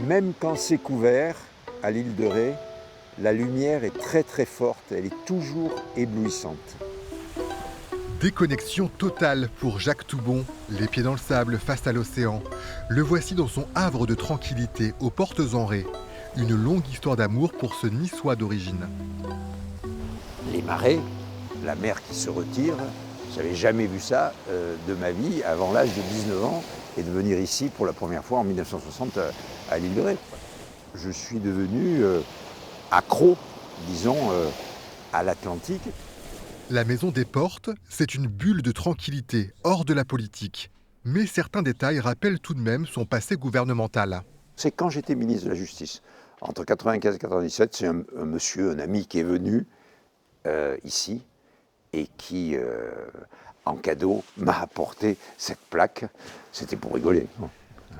Même quand c'est couvert, à l'île de Ré, la lumière est très très forte, elle est toujours éblouissante. Déconnexion totale pour Jacques Toubon, les pieds dans le sable face à l'océan. Le voici dans son havre de tranquillité, aux Portes-en-Ré. Une longue histoire d'amour pour ce Niçois d'origine. Les marées, la mer qui se retire, j'avais jamais vu ça de ma vie avant l'âge de 19 ans et de venir ici pour la première fois en 1960 à l'île de Ré. Je suis devenu accro, disons, à l'Atlantique. La Maison des Portes, c'est une bulle de tranquillité, hors de la politique. Mais certains détails rappellent tout de même son passé gouvernemental. C'est quand j'étais ministre de la Justice, entre 1995 et 1997, c'est un monsieur, un ami qui est venu ici et qui, en cadeau, m'a apporté cette plaque. C'était pour rigoler.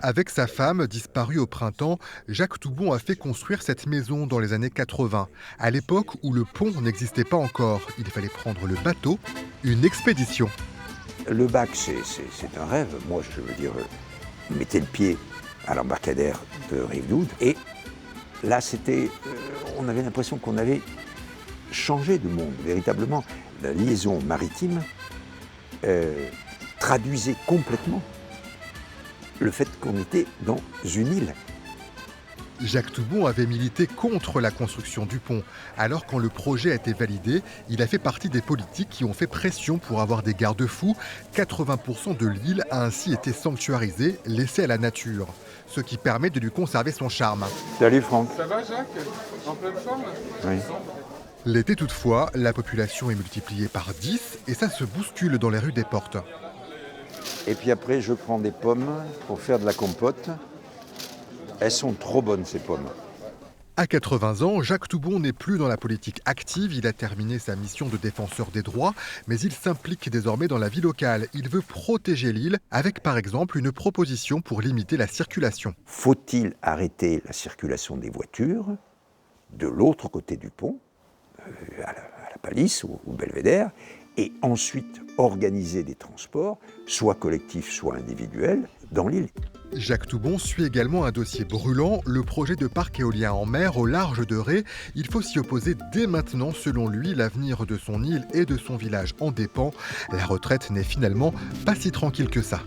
Avec sa femme, disparue au printemps, Jacques Toubon a fait construire cette maison dans les années 80, à l'époque où le pont n'existait pas encore. Il fallait prendre le bateau, une expédition. Le bac, c'est un rêve. Moi, je veux dire, mettez le pied à l'embarcadère de Rive-d'Oude et là, on avait l'impression qu'on avait changé de monde, véritablement. La liaison maritime traduisait complètement le fait qu'on était dans une île. Jacques Toubon avait milité contre la construction du pont. Alors quand le projet a été validé, il a fait partie des politiques qui ont fait pression pour avoir des garde-fous. 80% de l'île a ainsi été sanctuarisée, laissée à la nature. Ce qui permet de lui conserver son charme. Salut Franck. Ça va Jacques? En pleine forme? Oui. L'été toutefois, la population est multipliée par 10 et ça se bouscule dans les rues des Portes. Et puis après, je prends des pommes pour faire de la compote. Elles sont trop bonnes, ces pommes. À 80 ans, Jacques Toubon n'est plus dans la politique active. Il a terminé sa mission de défenseur des droits, mais il s'implique désormais dans la vie locale. Il veut protéger l'île avec, par exemple, une proposition pour limiter la circulation. Faut-il arrêter la circulation des voitures de l'autre côté du pont, à la Palisse ou Belvédère, et ensuite organiser des transports, soit collectifs, soit individuels, dans l'île. Jacques Toubon suit également un dossier brûlant, le projet de parc éolien en mer au large de Ré. Il faut s'y opposer dès maintenant. Selon lui, l'avenir de son île et de son village en dépend. La retraite n'est finalement pas si tranquille que ça.